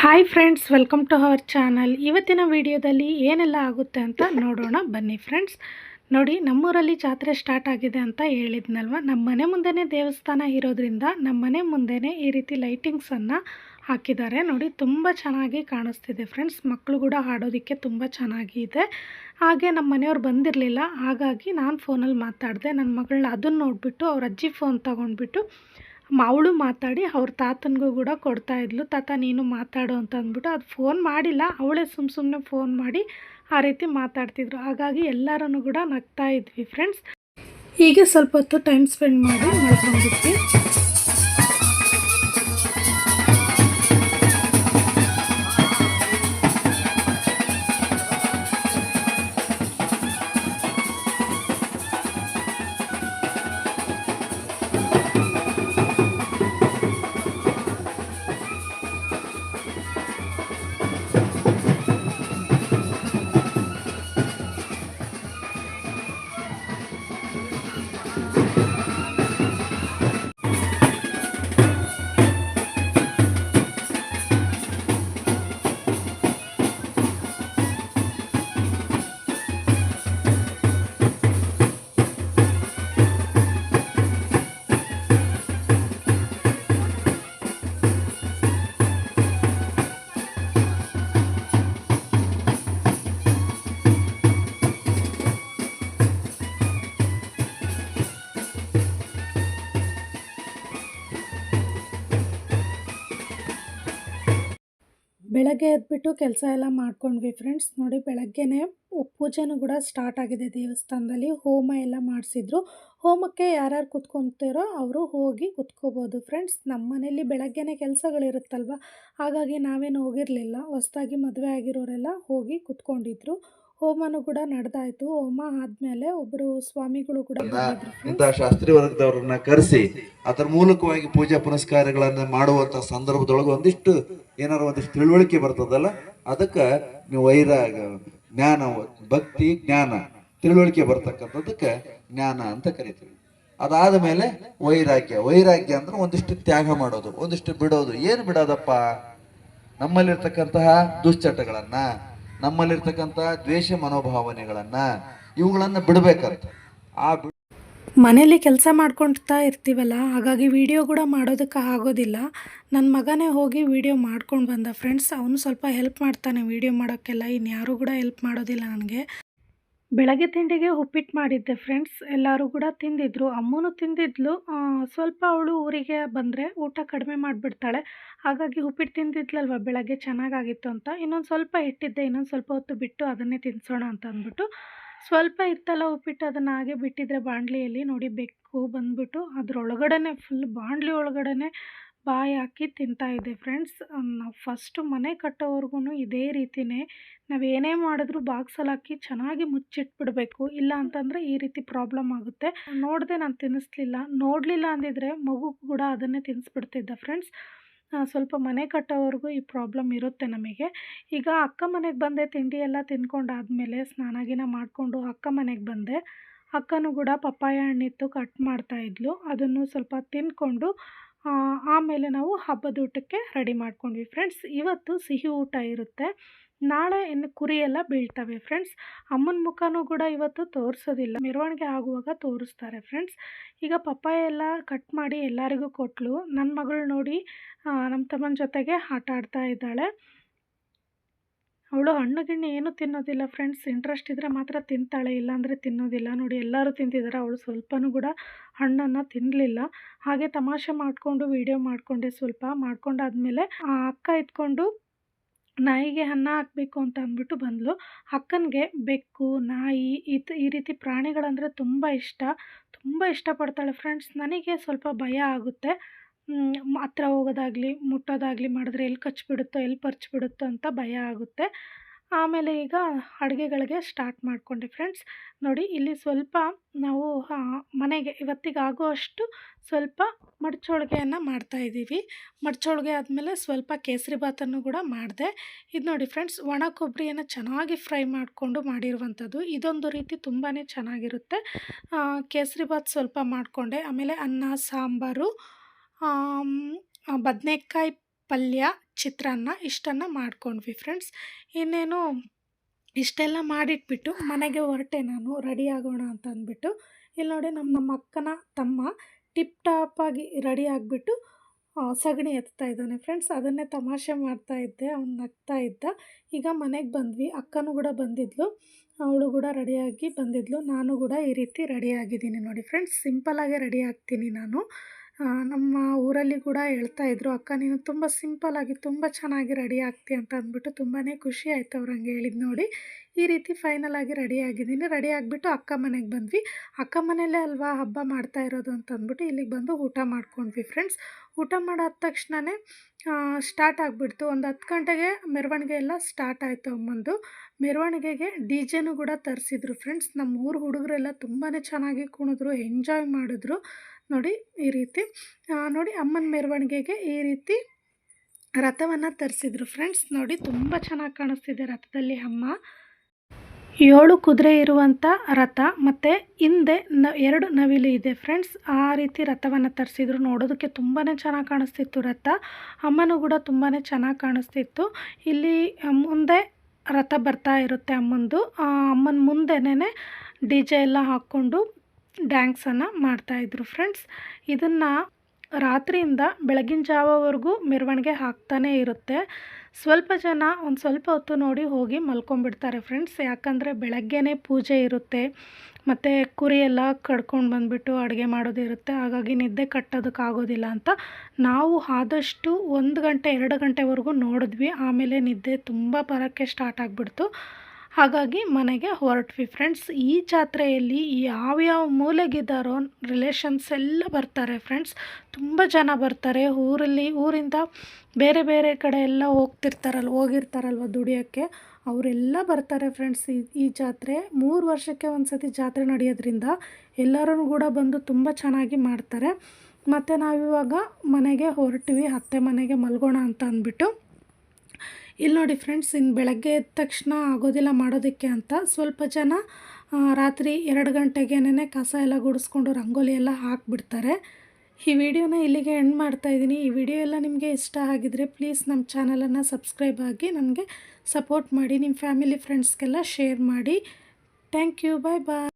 Hi friends, welcome to our channel. ಇವತ್ತಿನ ವಿಡಿಯೋದಲ್ಲಿ ಏನೆಲ್ಲ ಆಗುತ್ತೆ ಅಂತ ನೋಡೋಣ ಬನ್ನಿ ಫ್ರೆಂಡ್ಸ್. ನೋಡಿ, ನಮ್ಮೂರಲ್ಲಿ ಜಾತ್ರೆ ಸ್ಟಾರ್ಟ್ ಆಗಿದೆ ಅಂತ ಹೇಳಿದ್ನಲ್ವ. ನಮ್ಮ ಮನೆ ಮುಂದೆನೇ ದೇವಸ್ಥಾನ ಇರೋದ್ರಿಂದ ನಮ್ಮ ಮನೆ ಮುಂದೆನೇ ಈ ರೀತಿ ಲೈಟಿಂಗ್ಸನ್ನು ಹಾಕಿದ್ದಾರೆ. ನೋಡಿ, ತುಂಬ ಚೆನ್ನಾಗಿ ಕಾಣಿಸ್ತಿದೆ ಫ್ರೆಂಡ್ಸ್. ಮಕ್ಕಳು ಕೂಡ ಆಡೋದಕ್ಕೆ ತುಂಬ ಚೆನ್ನಾಗಿದೆ. ಹಾಗೆ ನಮ್ಮ ಮನೆಯವ್ರು ಬಂದಿರಲಿಲ್ಲ, ಹಾಗಾಗಿ ನಾನು ಫೋನಲ್ಲಿ ಮಾತಾಡಿದೆ. ನನ್ನ ಮಗಳನ್ನ ಅದನ್ನು ನೋಡಿಬಿಟ್ಟು ಅವ್ರ ಅಜ್ಜಿ ಫೋನ್ ತೊಗೊಂಡ್ಬಿಟ್ಟು ಅವಳು ಮಾತಾಡಿ ಅವ್ರ ತಾತನಿಗೂ ಕೂಡ ಕೊಡ್ತಾಯಿದ್ಲು. ತಾತ ನೀನು ಮಾತಾಡು ಅಂತ ಅಂದ್ಬಿಟ್ಟು, ಅದು ಫೋನ್ ಮಾಡಿಲ್ಲ, ಅವಳೇ ಸುಮ್ಮನೆ ಫೋನ್ ಮಾಡಿ ಆ ರೀತಿ ಮಾತಾಡ್ತಿದ್ರು. ಹಾಗಾಗಿ ಎಲ್ಲರೂ ಕೂಡ ನಗ್ತಾ ಇದ್ವಿ ಫ್ರೆಂಡ್ಸ್. ಹೀಗೆ ಸ್ವಲ್ಪ ಹೊತ್ತು ಟೈಮ್ ಸ್ಪೆಂಡ್ ಮಾಡಿ ಮಲ್ಕೊಂಡ್ಬಿಟ್ವಿ. ಬೆಳಗ್ಗೆ ಎದ್ಬಿಟ್ಟು ಕೆಲಸ ಎಲ್ಲ ಮಾಡ್ಕೊಂಡ್ವಿ ಫ್ರೆಂಡ್ಸ್. ನೋಡಿ, ಬೆಳಗ್ಗೆನೇ ಪೂಜೆನೂ ಕೂಡ ಸ್ಟಾರ್ಟ್ ಆಗಿದೆ ದೇವಸ್ಥಾನದಲ್ಲಿ. ಹೋಮ ಎಲ್ಲ ಮಾಡಿಸಿದ್ರು. ಹೋಮಕ್ಕೆ ಯಾರ್ಯಾರು ಕುತ್ಕೊತಾರೋ ಅವರು ಹೋಗಿ ಕುತ್ಕೋಬೋದು ಫ್ರೆಂಡ್ಸ್. ನಮ್ಮ ಮನೇಲಿ ಬೆಳಗ್ಗೆನೇ ಕೆಲಸಗಳಿರುತ್ತಲ್ವ, ಹಾಗಾಗಿ ನಾವೇನು ಹೋಗಿರಲಿಲ್ಲ. ಹೊಸದಾಗಿ ಮದುವೆ ಆಗಿರೋರೆಲ್ಲ ಹೋಗಿ ಕುತ್ಕೊಂಡಿದ್ರು. ಹೋಮನೂ ಕೂಡ ನಡೆದಾಯಿತು. ಹೋಮ ಆದಮೇಲೆ ಒಬ್ಬರು ಸ್ವಾಮಿಗಳು ಕೂಡ ಇಂತಹ ಶಾಸ್ತ್ರೀಯ ವರ್ಗದವ್ರನ್ನ ಕರೆಸಿ ಅದರ ಮೂಲಕವಾಗಿ ಪೂಜಾ ಪುನಸ್ಕಾರಗಳನ್ನ ಮಾಡುವಂತ ಸಂದರ್ಭದೊಳಗೆ ಒಂದಿಷ್ಟು ತಿಳುವಳಿಕೆ ಬರ್ತದಲ್ಲ, ಅದಕ್ಕೆ ನೀವು ವೈರಾಗ ಜ್ಞಾನ, ಭಕ್ತಿ ಜ್ಞಾನ ತಿಳುವಳಿಕೆ ಬರ್ತಕ್ಕಂಥದಕ್ಕೆ ಜ್ಞಾನ ಅಂತ ಕರಿತೀವಿ. ಅದಾದ ಮೇಲೆ ವೈರಾಗ್ಯ ಅಂದ್ರೆ ಒಂದಿಷ್ಟು ತ್ಯಾಗ ಮಾಡೋದು, ಒಂದಿಷ್ಟು ಬಿಡೋದು. ಏನು ಬಿಡೋದಪ್ಪ? ನಮ್ಮಲ್ಲಿರ್ತಕ್ಕಂತಹ ದುಶ್ಚಟಗಳನ್ನ, ನಮ್ಮಲ್ಲಿರ್ತಕ್ಕಂಥ ದ್ವೇಷ ಮನೋಭಾವನೆಗಳನ್ನ, ಇವುಗಳನ್ನ ಬಿಡಬೇಕಂತ. ಮನೇಲಿ ಕೆಲಸ ಮಾಡ್ಕೊಳ್ತಾ ಇರ್ತೀವಲ್ಲ, ಹಾಗಾಗಿ ವಿಡಿಯೋ ಕೂಡ ಮಾಡೋದಕ್ಕೆ ಆಗೋದಿಲ್ಲ. ನನ್ನ ಮಗನೇ ಹೋಗಿ ವಿಡಿಯೋ ಮಾಡ್ಕೊಂಡು ಬಂದ ಫ್ರೆಂಡ್ಸ್. ಅವನು ಸ್ವಲ್ಪ ಹೆಲ್ಪ್ ಮಾಡ್ತಾನೆ ವಿಡಿಯೋ ಮಾಡೋಕ್ಕೆಲ್ಲ, ಇನ್ಯಾರೂ ಕೂಡ ಹೆಲ್ಪ್ ಮಾಡೋದಿಲ್ಲ ನನಗೆ. ಬೆಳಗ್ಗೆ ತಿಂಡಿಗೆ ಉಪ್ಪಿಟ್ಟು ಮಾಡಿದ್ದೆ ಫ್ರೆಂಡ್ಸ್. ಎಲ್ಲರೂ ಕೂಡ ತಿಂದಿದ್ರು. ಅಮ್ಮನೂ ತಿಂದಿದ್ಲು. ಸ್ವಲ್ಪ ಅವಳು ಊರಿಗೆ ಬಂದರೆ ಊಟ ಕಡಿಮೆ ಮಾಡಿಬಿಡ್ತಾಳೆ, ಹಾಗಾಗಿ ಉಪ್ಪಿಟ್ಟು ತಿಂದಿದ್ಲಲ್ವ ಬೆಳಗ್ಗೆ, ಚೆನ್ನಾಗಾಗಿತ್ತು ಅಂತ ಇನ್ನೊಂದು ಸ್ವಲ್ಪ ಇಟ್ಟಿದ್ದೆ. ಇನ್ನೊಂದು ಸ್ವಲ್ಪ ಹೊತ್ತು ಬಿಟ್ಟು ಅದನ್ನೇ ತಿನ್ನಿಸೋಣ ಅಂತ ಅಂದ್ಬಿಟ್ಟು ಸ್ವಲ್ಪ ಇತ್ತಲ್ಲ ಉಪ್ಪಿಟ್ಟು, ಅದನ್ನು ಹಾಗೆ ಬಿಟ್ಟಿದ್ರೆ ಬಾಣಲಿಯಲ್ಲಿ. ನೋಡಿ, ಬೆಕ್ಕು ಬಂದ್ಬಿಟ್ಟು ಅದರೊಳಗಡೆ ಫುಲ್ ಬಾಣಲಿ ಒಳಗಡೆ ಬಾಯಿ ಹಾಕಿ ತಿಂತಾಯಿದೆ ಫ್ರೆಂಡ್ಸ್. ನಾವು ಫಸ್ಟು ಮನೆ ಕಟ್ಟೋವರೆಗೂ ಇದೇ ರೀತಿಯೇ, ನಾವೇನೇ ಮಾಡಿದ್ರೂ ಬಾಕ್ಸಲ್ಲಿ ಹಾಕಿ ಚೆನ್ನಾಗಿ ಮುಚ್ಚಿಟ್ಬಿಡ್ಬೇಕು. ಇಲ್ಲ ಅಂತಂದರೆ ಈ ರೀತಿ ಪ್ರಾಬ್ಲಮ್ ಆಗುತ್ತೆ. ನೋಡಿದೆ, ನಾನು ತಿನ್ನಿಸ್ಲಿಲ್ಲ. ನೋಡಲಿಲ್ಲ ಅಂದಿದ್ರೆ ಮಗು ಕೂಡ ಅದನ್ನೇ ತಿನ್ನಿಸ್ಬಿಡ್ತಿದ್ದ ಫ್ರೆಂಡ್ಸ್. ಸ್ವಲ್ಪ ಮನೆ ಕಟ್ಟೋವರೆಗೂ ಈ ಪ್ರಾಬ್ಲಮ್ ಇರುತ್ತೆ ನಮಗೆ. ಈಗ ಅಕ್ಕ ಮನೆಗೆ ಬಂದೆ, ತಿಂಡಿ ಎಲ್ಲ ತಿನ್ಕೊಂಡಾದಮೇಲೆ ಸ್ನಾನ ಗಿನ ಮಾಡಿಕೊಂಡು ಅಕ್ಕ ಮನೆಗೆ ಬಂದೆ. ಅಕ್ಕನೂ ಕೂಡ ಪಪ್ಪಾಯ ಹಣ್ಣಿತ್ತು, ಕಟ್ ಮಾಡ್ತಾಯಿದ್ಲು. ಅದನ್ನು ಸ್ವಲ್ಪ ತಿಂದ್ಕೊಂಡು ಆಮೇಲೆ ನಾವು ಹಬ್ಬದ ಊಟಕ್ಕೆ ರೆಡಿ ಮಾಡ್ಕೊಂಡ್ವಿ ಫ್ರೆಂಡ್ಸ್. ಇವತ್ತು ಸಿಹಿ ಊಟ ಇರುತ್ತೆ. ನಾಳೆ ಇನ್ನು ಕುರಿ ಎಲ್ಲ ಬೀಳ್ತವೆ ಫ್ರೆಂಡ್ಸ್. ಅಮ್ಮನ ಮುಖನೂ ಕೂಡ ಇವತ್ತು ತೋರಿಸೋದಿಲ್ಲ, ಮೆರವಣಿಗೆ ಆಗುವಾಗ ತೋರಿಸ್ತಾರೆ ಫ್ರೆಂಡ್ಸ್. ಈಗ ಪಪ್ಪಾಯ ಎಲ್ಲ ಕಟ್ ಮಾಡಿ ಎಲ್ಲರಿಗೂ ಕೊಟ್ಟಳು. ನನ್ನ ಮಗಳು ನೋಡಿ ನಮ್ಮ ತಮ್ಮನ ಜೊತೆಗೆ ಆಟ ಆಡ್ತಾ ಇದ್ದಾಳೆ. ಅವಳು ಹಣ್ಣು ಗಿಣ್ಣು ಏನೂ ತಿನ್ನೋದಿಲ್ಲ ಫ್ರೆಂಡ್ಸ್. ಇಂಟ್ರೆಸ್ಟ್ ಇದ್ದರೆ ಮಾತ್ರ ತಿಂತಾಳೆ, ಇಲ್ಲಾಂದರೆ ತಿನ್ನೋದಿಲ್ಲ. ನೋಡಿ, ಎಲ್ಲರೂ ತಿಂತಿದ್ದಾರೆ, ಅವಳು ಸ್ವಲ್ಪನೂ ಕೂಡ ಹಣ್ಣನ್ನು ತಿನ್ನಲಿಲ್ಲ. ಹಾಗೆ ತಮಾಷೆ ಮಾಡಿಕೊಂಡು ವೀಡಿಯೋ ಮಾಡಿಕೊಂಡೆ. ಸ್ವಲ್ಪ ಮಾಡ್ಕೊಂಡಾದ್ಮೇಲೆ ಅಕ್ಕ ಇದ್ಕೊಂಡು ನಾಯಿಗೆ ಅನ್ನ ಹಾಕಬೇಕು ಅಂತ ಅಂದ್ಬಿಟ್ಟು ಬಂದಳು. ಅಕ್ಕನಿಗೆ ಬೆಕ್ಕು, ನಾಯಿ ಈ ರೀತಿ ಪ್ರಾಣಿಗಳಂದರೆ ತುಂಬ ಇಷ್ಟಪಡ್ತಾಳೆ ಫ್ರೆಂಡ್ಸ್. ನನಗೆ ಸ್ವಲ್ಪ ಭಯ ಆಗುತ್ತೆ. ಹತ್ರ ಹೋಗೋದಾಗಲಿ ಮುಟ್ಟೋದಾಗಲಿ ಮಾಡಿದ್ರೆ ಎಲ್ಲಿ ಕಚ್ಚಿಬಿಡುತ್ತೋ, ಎಲ್ಲಿ ಪರ್ಚಿಬಿಡುತ್ತೋ ಅಂತ ಭಯ ಆಗುತ್ತೆ. ಆಮೇಲೆ ಈಗ ಅಡುಗೆಗಳಿಗೆ ಸ್ಟಾರ್ಟ್ ಮಾಡಿಕೊಂಡೆ ಫ್ರೆಂಡ್ಸ್. ನೋಡಿ, ಇಲ್ಲಿ ಸ್ವಲ್ಪ ನಾವು ಮನೆಗೆ ಇವತ್ತಿಗೆ ಆಗುವಷ್ಟು ಸ್ವಲ್ಪ ಮಡ್ಚೋಳಿಗೆಯನ್ನು ಮಾಡ್ತಾಯಿದ್ದೀವಿ. ಮಡ್ಚೋಳಿಗೆ ಆದಮೇಲೆ ಸ್ವಲ್ಪ ಕೇಸರಿ ಬಾತನ್ನು ಕೂಡ ಮಾಡಿದೆ. ಇದು ನೋಡಿ ಫ್ರೆಂಡ್ಸ್, ಒಣ ಕೊಬ್ಬರಿಯನ್ನು ಚೆನ್ನಾಗಿ ಫ್ರೈ ಮಾಡಿಕೊಂಡು ಮಾಡಿರುವಂಥದ್ದು. ಇದೊಂದು ರೀತಿ ತುಂಬಾ ಚೆನ್ನಾಗಿರುತ್ತೆ. ಕೇಸರಿ ಬಾತ್ ಸ್ವಲ್ಪ ಮಾಡಿಕೊಂಡೆ. ಆಮೇಲೆ ಅನ್ನ, ಸಾಂಬಾರು, ಬದನೆಕಾಯಿ ಪಲ್ಯ, ಚಿತ್ರಾನ್ನ ಇಷ್ಟನ್ನು ಮಾಡ್ಕೊಂಡ್ವಿ ಫ್ರೆಂಡ್ಸ್. ಇನ್ನೇನು ಇಷ್ಟೆಲ್ಲ ಮಾಡಿಟ್ಬಿಟ್ಟು ಮನೆಗೆ ಹೊರಟೆ ನಾನು, ರೆಡಿ ಆಗೋಣ ಅಂತ ಅಂದ್ಬಿಟ್ಟು. ಇಲ್ಲಿ ನೋಡಿ ನಮ್ಮ ಅಕ್ಕನ ತಮ್ಮ ಟಿಪ್ ಟಾಪಾಗಿ ರೆಡಿ ಆಗಿಬಿಟ್ಟು ಸಗಣಿ ಎತ್ತಾ ಇದ್ದಾನೆ ಫ್ರೆಂಡ್ಸ್. ಅದನ್ನೇ ತಮಾಷೆ ಮಾಡ್ತಾ ಇದ್ದೆ, ಅವ್ನು ನಗ್ತಾ ಇದ್ದ. ಈಗ ಮನೆಗೆ ಬಂದ್ವಿ, ಅಕ್ಕನೂ ಕೂಡ ಬಂದಿದ್ಲು, ಅವಳು ಕೂಡ ರೆಡಿಯಾಗಿ ಬಂದಿದ್ಲು. ನಾನು ಕೂಡ ಈ ರೀತಿ ರೆಡಿ ಆಗಿದ್ದೀನಿ ನೋಡಿ ಫ್ರೆಂಡ್ಸ್. ಸಿಂಪಲ್ಲಾಗೆ ರೆಡಿ ಆಗ್ತೀನಿ ನಾನು. ನಮ್ಮ ಊರಲ್ಲಿ ಕೂಡ ಹೇಳ್ತಾಯಿದ್ರು, ಅಕ್ಕ ನೀನು ತುಂಬ ಸಿಂಪಲ್ಲಾಗಿ ತುಂಬ ಚೆನ್ನಾಗಿ ರೆಡಿ ಆಗ್ತೀಯ ಅಂತ ಅಂದ್ಬಿಟ್ಟು. ತುಂಬಾ ಖುಷಿ ಆಯಿತು ಅವ್ರು ಹಂಗೆ ಹೇಳಿದ್ದು ನೋಡಿ. ಈ ರೀತಿ ಫೈನಲಾಗಿ ರೆಡಿ ಆಗಿದ್ದೀನಿ. ರೆಡಿ ಆಗಿಬಿಟ್ಟು ಅಕ್ಕ ಮನೆಗೆ ಬಂದ್ವಿ. ಅಕ್ಕ ಮನೆಯಲ್ಲೇ ಅಲ್ವಾ ಹಬ್ಬ ಮಾಡ್ತಾ ಇರೋದು ಅಂತ ಅಂದ್ಬಿಟ್ಟು ಇಲ್ಲಿಗೆ ಬಂದು ಊಟ ಮಾಡ್ಕೊಂಡ್ವಿ ಫ್ರೆಂಡ್ಸ್. ಊಟ ಮಾಡಾದ ತಕ್ಷಣವೇ ಸ್ಟಾರ್ಟ್ ಆಗಿಬಿಡ್ತು. ಒಂದು 10 ಗಂಟೆಗೆ ಮೆರವಣಿಗೆ ಎಲ್ಲ ಸ್ಟಾರ್ಟ್ ಆಯಿತು ಅಮ್ಮಂದು. ಮೆರವಣಿಗೆಗೆ ಡಿ ಜೆನೂ ಕೂಡ ತರಿಸಿದ್ರು ಫ್ರೆಂಡ್ಸ್. ನಮ್ಮ ಊರು ಹುಡುಗರೆಲ್ಲ ತುಂಬಾ ಚೆನ್ನಾಗಿ ಕುಣಿದ್ರು, ಎಂಜಾಯ್ ಮಾಡಿದ್ರು ನೋಡಿ. ಈ ರೀತಿ ನೋಡಿ ಅಮ್ಮನ ಮೆರವಣಿಗೆಗೆ ಈ ರೀತಿ ರಥವನ್ನು ತರಿಸಿದ್ರು ಫ್ರೆಂಡ್ಸ್. ನೋಡಿ ತುಂಬ ಚೆನ್ನಾಗಿ ಕಾಣಿಸ್ತಿದೆ ರಥದಲ್ಲಿ ಅಮ್ಮ. 7 ಕುದುರೆ ಇರುವಂಥ ರಥ ಮತ್ತು ಹಿಂದೆ 2 ನವಿಲು ಇದೆ ಫ್ರೆಂಡ್ಸ್. ಆ ರೀತಿ ರಥವನ್ನು ತರಿಸಿದ್ರು. ನೋಡೋದಕ್ಕೆ ತುಂಬಾ ಚೆನ್ನಾಗಿ ಕಾಣಿಸ್ತಿತ್ತು ರಥ. ಅಮ್ಮನೂ ಕೂಡ ತುಂಬಾ ಚೆನ್ನಾಗಿ ಕಾಣಿಸ್ತಿತ್ತು. ಇಲ್ಲಿ ಮುಂದೆ ರಥ ಬರ್ತಾ ಇರುತ್ತೆ ಅಮ್ಮಂದು. ಅಮ್ಮನ ಮುಂದೆನೇ ಡಿ ಜೆ ಎಲ್ಲ ಹಾಕ್ಕೊಂಡು ಡ್ಯಾನ್ಸನ್ನು ಮಾಡ್ತಾಯಿದ್ರು ಫ್ರೆಂಡ್ಸ್. ಇದನ್ನು ರಾತ್ರಿಯಿಂದ ಬೆಳಗಿನ ಜಾವವರೆಗೂ ಮೆರವಣಿಗೆ ಹಾಕ್ತಾನೇ ಇರುತ್ತೆ. ಸ್ವಲ್ಪ ಜನ ಒಂದು ಸ್ವಲ್ಪ ಹೊತ್ತು ನೋಡಿ ಹೋಗಿ ಮಲ್ಕೊಂಡ್ಬಿಡ್ತಾರೆ ಫ್ರೆಂಡ್ಸ್. ಯಾಕಂದರೆ ಬೆಳಗ್ಗೆನೇ ಪೂಜೆ ಇರುತ್ತೆ, ಮತ್ತು ಕುರಿ ಎಲ್ಲ ಕಡ್ಕೊಂಡು ಬಂದುಬಿಟ್ಟು ಅಡುಗೆ ಮಾಡೋದಿರುತ್ತೆ. ಹಾಗಾಗಿ ನಿದ್ದೆ ಕಟ್ಟೋದಕ್ಕಾಗೋದಿಲ್ಲ ಅಂತ ನಾವು ಆದಷ್ಟು 1 ಗಂಟೆ 2 ಗಂಟೆವರೆಗೂ ನೋಡಿದ್ವಿ. ಆಮೇಲೆ ನಿದ್ದೆ ತುಂಬ ಬರೋಕ್ಕೆ ಸ್ಟಾರ್ಟ್ ಆಗಿಬಿಡ್ತು. ಹಾಗಾಗಿ ಮನೆಗೆ ಹೊರಟ್ವಿ ಫ್ರೆಂಡ್ಸ್. ಈ ಜಾತ್ರೆಯಲ್ಲಿ ಯಾವ್ಯಾವ ಮೂಲೆಗಿದ್ದಾರೋ ರಿಲೇಷನ್ಸ್ ಎಲ್ಲ ಬರ್ತಾರೆ ಫ್ರೆಂಡ್ಸ್. ತುಂಬ ಜನ ಬರ್ತಾರೆ. ಊರಿಂದ ಬೇರೆ ಬೇರೆ ಕಡೆ ಎಲ್ಲ ಹೋಗಿರ್ತಾರಲ್ವ ದುಡಿಯೋಕ್ಕೆ, ಅವರೆಲ್ಲ ಬರ್ತಾರೆ ಫ್ರೆಂಡ್ಸ್. ಈ ಜಾತ್ರೆ 3 ವರ್ಷಕ್ಕೆ ಒಂದು ಸತಿ ಜಾತ್ರೆ ನಡೆಯೋದ್ರಿಂದ ಎಲ್ಲರೂ ಕೂಡ ಬಂದು ತುಂಬ ಚೆನ್ನಾಗಿ ಮಾಡ್ತಾರೆ. ಮತ್ತು ನಾವಿವಾಗ ಮನೆಗೆ ಹೊರಟಿವಿ, ಅತ್ತೆ ಮನೆಗೆ ಮಲ್ಗೋಣ ಅಂತ ಅಂದ್ಬಿಟ್ಟು. ಇಲ್ಲಿ ನೋಡಿ ಫ್ರೆಂಡ್ಸ್, ಇನ್ನು ಬೆಳಗ್ಗೆ ಎದ್ದ ತಕ್ಷಣ ಆಗೋದಿಲ್ಲ ಮಾಡೋದಕ್ಕೆ ಅಂತ ಸ್ವಲ್ಪ ಜನ ರಾತ್ರಿ 2 ಗಂಟೆಗೇನೆ ಕಸ ಎಲ್ಲ ಗುಡಿಸ್ಕೊಂಡು ರಂಗೋಲಿ ಎಲ್ಲ ಹಾಕಿಬಿಡ್ತಾರೆ. ಈ ವಿಡಿಯೋನ ಇಲ್ಲಿಗೆ ಎಂಡ್ ಮಾಡ್ತಾಯಿದ್ದೀನಿ. ಈ ವಿಡಿಯೋ ಎಲ್ಲ ನಿಮಗೆ ಇಷ್ಟ ಆಗಿದರೆ ಪ್ಲೀಸ್ ನಮ್ಮ ಚಾನಲನ್ನು ಸಬ್ಸ್ಕ್ರೈಬ್ ಆಗಿ ನನಗೆ ಸಪೋರ್ಟ್ ಮಾಡಿ. ನಿಮ್ಮ ಫ್ಯಾಮಿಲಿ ಫ್ರೆಂಡ್ಸ್ಗೆಲ್ಲ ಶೇರ್ ಮಾಡಿ. Thank you, bye bye.